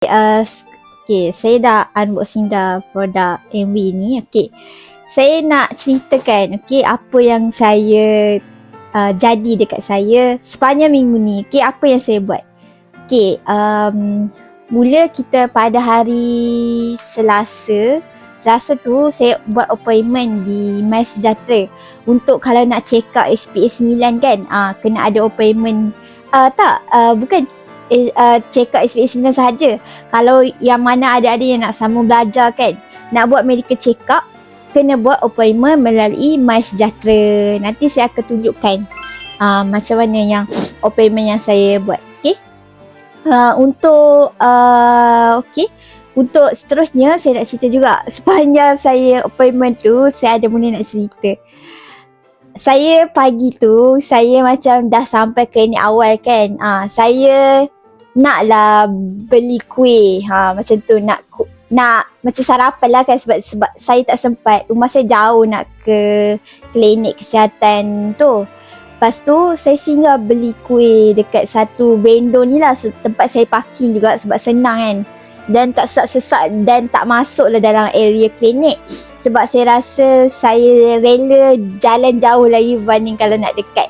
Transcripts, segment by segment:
Saya dah unboxing dah produk MV ni. Saya nak ceritakan apa yang saya jadi dekat saya sepanjang minggu ni. Apa yang saya buat. Mula kita pada hari Selasa tu saya buat appointment di MySejahtera untuk kalau nak check out SPS 9 kan, kena ada appointment. Bukan check out SPS 9 sahaja. Kalau yang mana ada yang nak sambung belajar kan, nak buat medical check up, kena buat appointment melalui MySejahtera. Nanti saya akan tunjukkan macam mana yang appointment yang saya buat. Untuk seterusnya saya nak cerita juga. Sepanjang saya appointment tu, saya ada benda nak cerita. Saya pagi tu, saya macam dah sampai klinik awal kan. Saya naklah beli kuih. Macam tu nak macam sarapan lah kan, sebab saya tak sempat. Rumah saya jauh nak ke klinik kesihatan tu. Lepas tu saya singgah beli kuih dekat satu vendor ni lah, tempat saya parking juga sebab senang kan. Dan tak sesak-sesak dan tak masuk lah dalam area klinik. Sebab saya rasa saya rela jalan jauh lagi berbanding kalau nak dekat.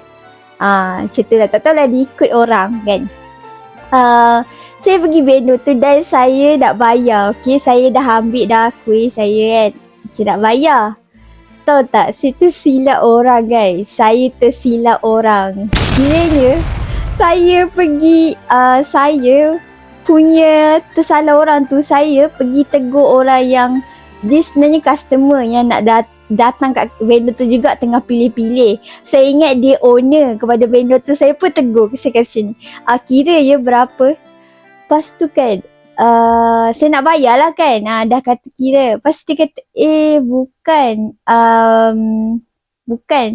Macam tu lah, tak tahu lah diikut orang kan. Saya pergi vendor tu dan saya nak bayar. Saya dah ambil dah kuih saya kan. Saya nak bayar. Tahu tak, saya tersilap orang guys. Saya tersilap orang. Kiranya saya pergi, saya punya tersalah orang tu. Saya pergi tegur orang yang dia sebenarnya customer yang nak datang kat vendor tu juga tengah pilih-pilih. Saya ingat dia owner kepada vendor tu. Saya pun tegur. Saya kata sini, kira ya berapa. Lepas tu kan, saya nak bayar lah kan. Dah kata kira. Lepas tu dia kata, bukan. Bukan.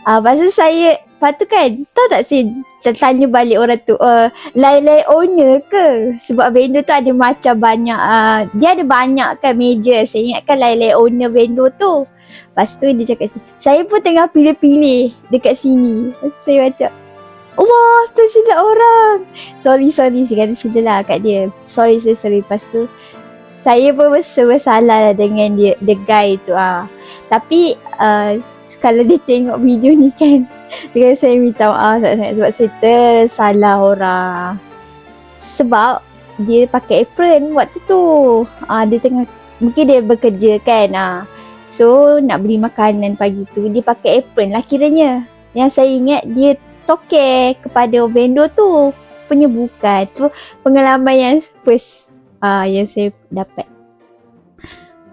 Lepas tu lepas tu kan, tahu tak saya tanya balik orang tu, lain-lain owner ke? Sebab vendor tu ada macam banyak, dia ada banyak kan meja. Saya ingatkan lain-lain owner vendor tu. Lepas tu dia cakap, saya pun tengah pilih-pilih dekat sini. Lepas tu saya macam, wah, tersilap orang. Sorry, saya kata cerita lah kat dia. Sorry. Lepas tu saya pun bersalah lah dengan dia, the guy tu. Tapi kalau dia tengok video ni kan, dia kata saya minta maaf sebab saya tersalah orang. Sebab dia pakai apron waktu tu. Dia tengah, mungkin dia bekerja kan. So nak beli makanan pagi tu, dia pakai apron lah kiranya. Yang saya ingat dia tokek kepada vendor tu, penyebukan tu. Pengalaman yang first yang saya dapat.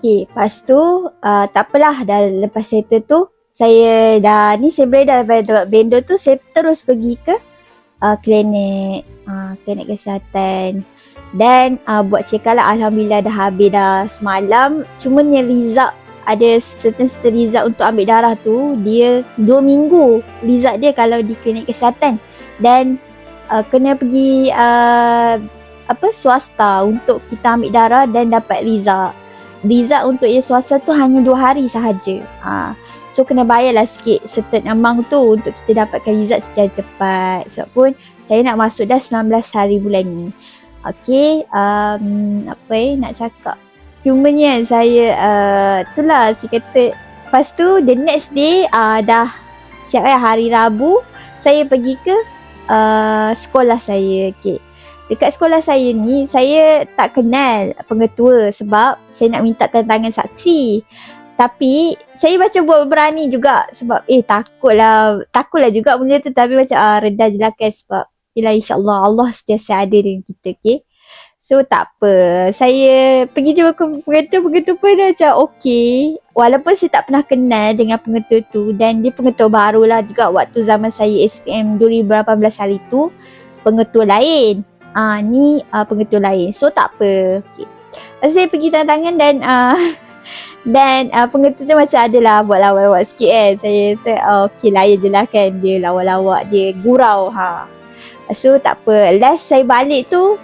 Lepas tu tak apalah, dah lepas settle tu saya beredar daripada vendor tu. Saya terus pergi ke klinik kesihatan dan buat check up lah. Alhamdulillah dah habis dah semalam. Cuma yang result, ada certain result untuk ambil darah tu, dia 2 minggu result dia kalau di klinik kesihatan. Dan kena pergi swasta untuk kita ambil darah dan dapat result. Result untuk yang swasta tu hanya 2 hari sahaja. So kena bayarlah sikit certain amount tu untuk kita dapatkan result secara cepat. Sebab pun saya nak masuk dah 19 hari bulan ni. Nak cakap, cumanya saya itulah saya kata. Lepas tu the next day dah siap hari Rabu, saya pergi ke sekolah saya. Dekat sekolah saya ni, saya tak kenal pengetua sebab saya nak minta tanda tangan saksi. Tapi saya macam buat berani juga sebab takutlah juga benda tu. Tapi macam redha je lah kan, sebab insyaAllah Allah sentiasa ada dengan kita. So tak apa, saya pergi jumpa pengetua pun dah macam okey. Walaupun saya tak pernah kenal dengan pengetua tu, dan dia pengetua baru lah juga. Waktu zaman saya SPM 2018 hari tu, pengetua lain. Ni pengetua lain. So tak apa. Saya pergi tanda tangan dan pengetua tu macam adalah buat lawak-lawak sikit kan. Saya layan je lah kan. Dia lawak-lawak, dia gurau. So tak apa. Last saya balik tu,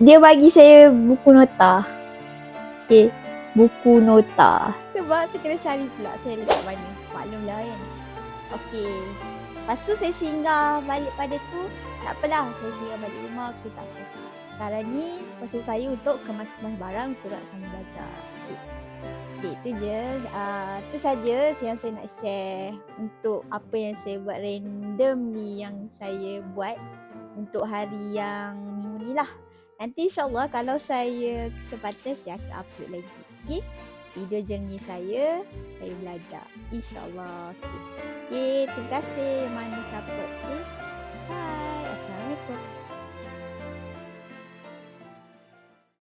dia bagi saya buku nota. Buku nota. Sebab saya kena cari pula saya letak mana. Maklumlah kan. Lepas tu saya singgah balik pada tu. Tak apalah, saya singgah balik rumah. Tak apa. Sekarang ni proses saya untuk kemas-kemas barang untuk nak sambil belajar. Okay, itu je. Itu saja yang saya nak share untuk apa yang saya buat random ni, yang saya buat untuk hari yang minggu ni lah. Nanti insyaAllah kalau saya kesempatan saya akan upload lagi. Okay? Video journey saya belajar. InsyaAllah. Okay. Terima kasih mana support. Okay? Bye. Assalamualaikum.